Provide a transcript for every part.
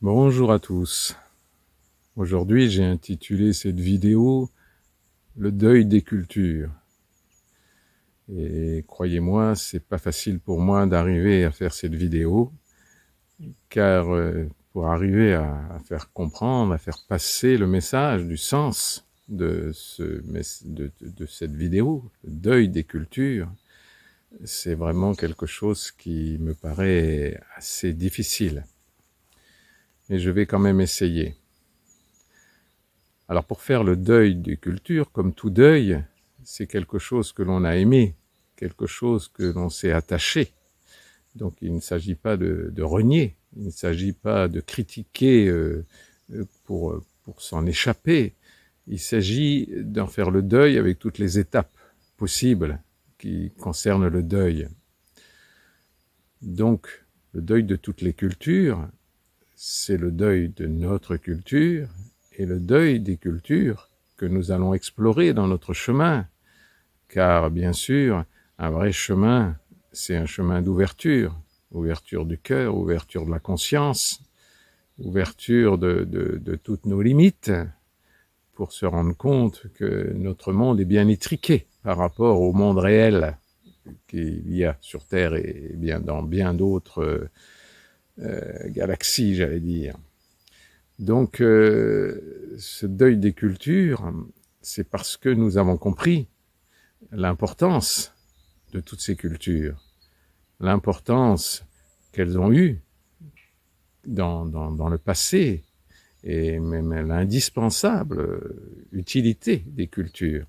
Bonjour à tous. Aujourd'hui, j'ai intitulé cette vidéo « Le deuil des cultures ». Et croyez-moi, c'est pas facile pour moi d'arriver à faire cette vidéo, car pour arriver à faire comprendre, à faire passer le message du sens de cette vidéo, le deuil des cultures, c'est vraiment quelque chose qui me paraît assez difficile. Mais je vais quand même essayer. Alors pour faire le deuil des cultures, comme tout deuil, c'est quelque chose que l'on a aimé, quelque chose que l'on s'est attaché. Donc il ne s'agit pas de renier, il ne s'agit pas de critiquer pour s'en échapper. Il s'agit d'en faire le deuil avec toutes les étapes possibles qui concernent le deuil. Donc le deuil de toutes les cultures, c'est le deuil de notre culture et le deuil des cultures que nous allons explorer dans notre chemin. Car bien sûr, un vrai chemin, c'est un chemin d'ouverture, ouverture du cœur, ouverture de la conscience, ouverture de toutes nos limites, pour se rendre compte que notre monde est bien étriqué par rapport au monde réel qu'il y a sur Terre et bien dans bien d'autres galaxies, j'allais dire. Donc, ce deuil des cultures, c'est parce que nous avons compris l'importance de toutes ces cultures, l'importance qu'elles ont eue dans le passé, et même l'indispensable utilité des cultures.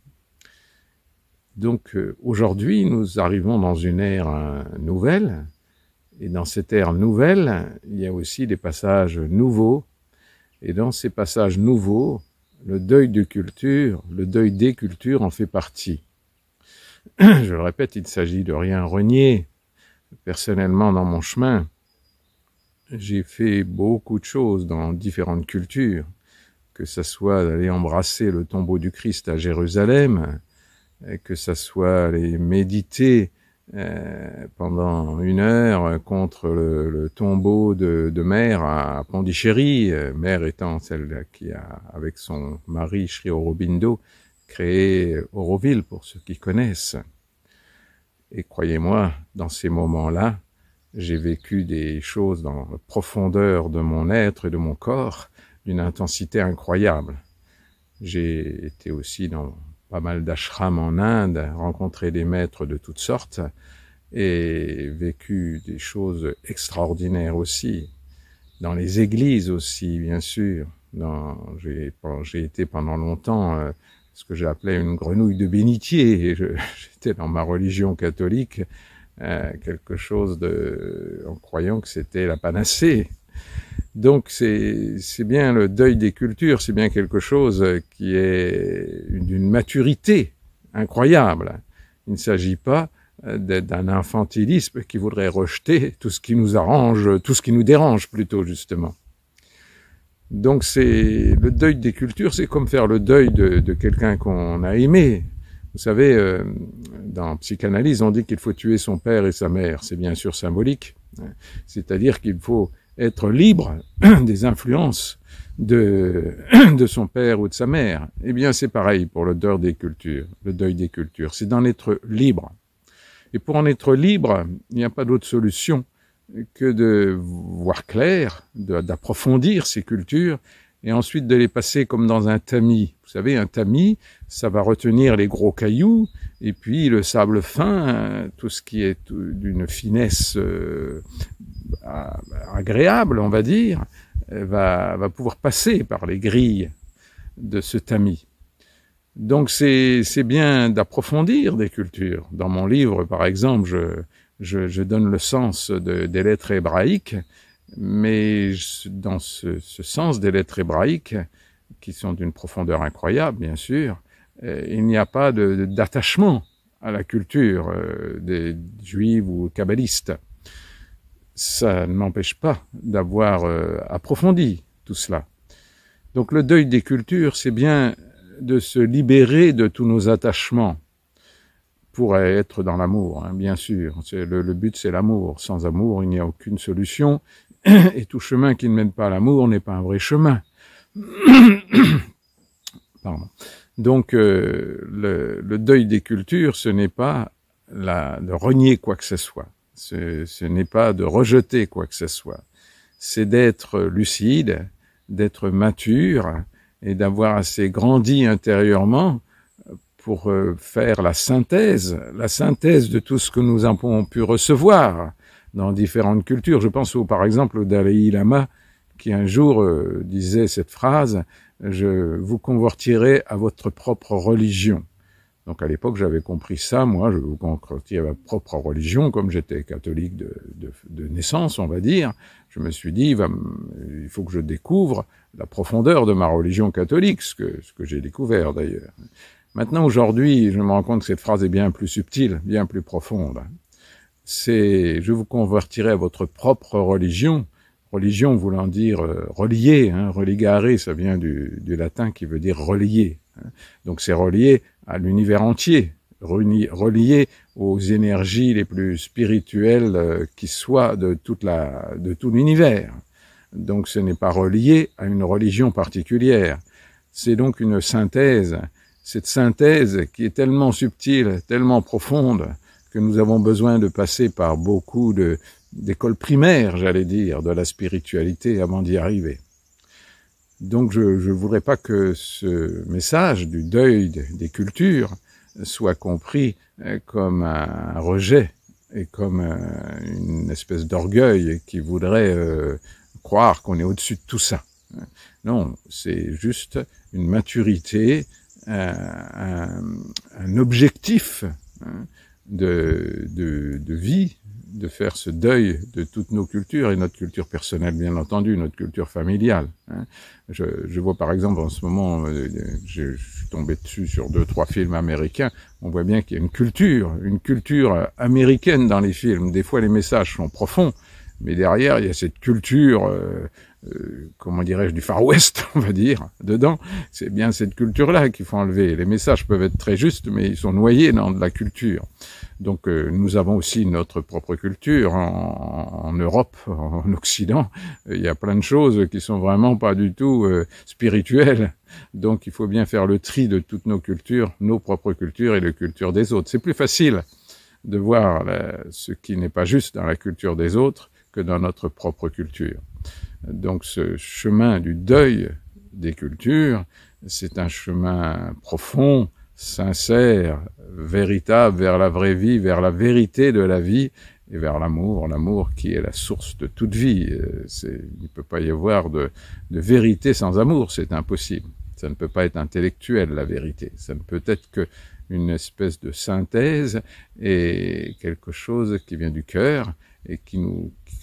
Donc, aujourd'hui, nous arrivons dans une ère nouvelle, et dans cette ère nouvelle, il y a aussi des passages nouveaux. Et dans ces passages nouveaux, le deuil de culture, le deuil des cultures en fait partie. Je le répète, il ne s'agit de rien renier. Personnellement, dans mon chemin, j'ai fait beaucoup de choses dans différentes cultures, que ce soit d'aller embrasser le tombeau du Christ à Jérusalem, que ce soit aller méditer pendant 1 heure contre le tombeau de Mère à Pondichéry, Mère étant celle qui a, avec son mari Sri Aurobindo, créé Auroville, pour ceux qui connaissent. Et croyez-moi, dans ces moments-là, j'ai vécu des choses dans la profondeur de mon être et de mon corps, d'une intensité incroyable. J'ai été aussi dans pas mal d'ashrams en Inde, rencontré des maîtres de toutes sortes et vécu des choses extraordinaires aussi. Dans les églises aussi, bien sûr. J'ai été pendant longtemps ce que j'appelais une grenouille de bénitier. J'étais dans ma religion catholique, quelque chose en croyant que c'était la panacée. Donc c'est bien le deuil des cultures, c'est bien quelque chose qui est d'une maturité incroyable. Il ne s'agit pas d'un infantilisme qui voudrait rejeter tout ce qui nous arrange, tout ce qui nous dérange plutôt justement. Donc c'est le deuil des cultures, c'est comme faire le deuil de quelqu'un qu'on a aimé. Vous savez, dans psychanalyse, on dit qu'il faut tuer son père et sa mère. C'est bien sûr symbolique, c'est-à-dire qu'il faut être libre des influences de son père ou de sa mère. Eh bien, c'est pareil pour le deuil des cultures. Le deuil des cultures, c'est d'en être libre. Et pour en être libre, il n'y a pas d'autre solution que de voir clair, d'approfondir ces cultures et ensuite de les passer comme dans un tamis. Vous savez, un tamis, ça va retenir les gros cailloux et puis le sable fin, tout ce qui est d'une finesse agréable, on va dire, va pouvoir passer par les grilles de ce tamis. Donc c'est bien d'approfondir des cultures. Dans mon livre, par exemple, je donne le sens des lettres hébraïques, mais dans ce sens des lettres hébraïques, qui sont d'une profondeur incroyable, bien sûr, il n'y a pas d'attachement à la culture des juifs ou kabbalistes. Ça ne m'empêche pas d'avoir approfondi tout cela. Donc le deuil des cultures, c'est bien de se libérer de tous nos attachements pour être dans l'amour, hein, bien sûr. Le but, c'est l'amour. Sans amour, il n'y a aucune solution. Et tout chemin qui ne mène pas à l'amour n'est pas un vrai chemin. Pardon. Donc, le deuil des cultures, ce n'est pas de renier quoi que ce soit. Ce n'est pas de rejeter quoi que ce soit. C'est d'être lucide, d'être mature et d'avoir assez grandi intérieurement pour faire la synthèse de tout ce que nous avons pu recevoir dans différentes cultures. Je pense par exemple au Dalai Lama qui un jour disait cette phrase « Je vous convertirai à votre propre religion ». Donc à l'époque, j'avais compris ça, moi, je vous convertis à ma propre religion, comme j'étais catholique de naissance, on va dire. Je me suis dit, il faut que je découvre la profondeur de ma religion catholique, ce que j'ai découvert d'ailleurs. Maintenant, aujourd'hui, je me rends compte que cette phrase est bien plus subtile, bien plus profonde. C'est « je vous convertirai à votre propre religion ». Religion voulant dire relier, hein, religare, ça vient du latin qui veut dire relier. Hein. Donc c'est relié à l'univers entier, relié aux énergies les plus spirituelles qui soient de tout l'univers. Donc ce n'est pas relié à une religion particulière. C'est donc une synthèse, cette synthèse qui est tellement subtile, tellement profonde, que nous avons besoin de passer par beaucoup d'écoles primaires, j'allais dire, de la spiritualité avant d'y arriver. Donc je ne voudrais pas que ce message du deuil des cultures soit compris comme un rejet et comme une espèce d'orgueil qui voudrait croire qu'on est au-dessus de tout ça. Non, c'est juste une maturité, un objectif de vie, de faire ce deuil de toutes nos cultures, et notre culture personnelle, bien entendu, notre culture familiale. Hein. Je vois par exemple en ce moment, je suis tombé dessus sur 2-3 films américains, on voit bien qu'il y a une culture américaine dans les films. Des fois, les messages sont profonds, mais derrière, il y a cette culture, comment dirais-je, du Far West, on va dire, dedans. C'est bien cette culture-là qu'il faut enlever. Les messages peuvent être très justes, mais ils sont noyés dans de la culture. Donc nous avons aussi notre propre culture en Europe, en Occident. Il y a plein de choses qui sont vraiment pas du tout spirituelles. Donc il faut bien faire le tri de toutes nos cultures, nos propres cultures et les cultures des autres. C'est plus facile de voir ce qui n'est pas juste dans la culture des autres que dans notre propre culture. Donc ce chemin du deuil des cultures, c'est un chemin profond, sincère, véritable, vers la vraie vie, vers la vérité de la vie et vers l'amour qui est la source de toute vie. Il ne peut pas y avoir de vérité sans amour, c'est impossible. Ça ne peut pas être intellectuel, la vérité. Ça ne peut être qu'une espèce de synthèse et quelque chose qui vient du cœur et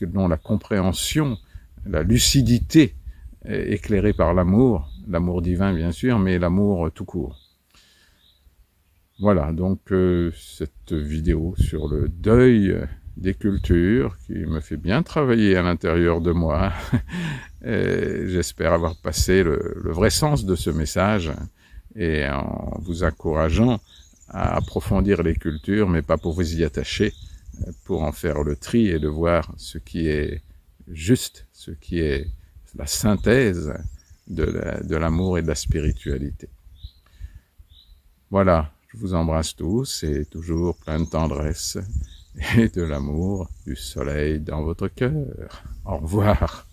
dont la compréhension, la lucidité est éclairée par l'amour divin bien sûr, mais l'amour tout court. Voilà, donc cette vidéo sur le deuil des cultures qui me fait bien travailler à l'intérieur de moi. J'espère avoir passé le vrai sens de ce message et en vous encourageant à approfondir les cultures, mais pas pour vous y attacher, pour en faire le tri et de voir ce qui est juste, ce qui est la synthèse de l'amour et de la spiritualité. Voilà, je vous embrasse tous et toujours plein de tendresse et de l'amour, du soleil dans votre cœur. Au revoir.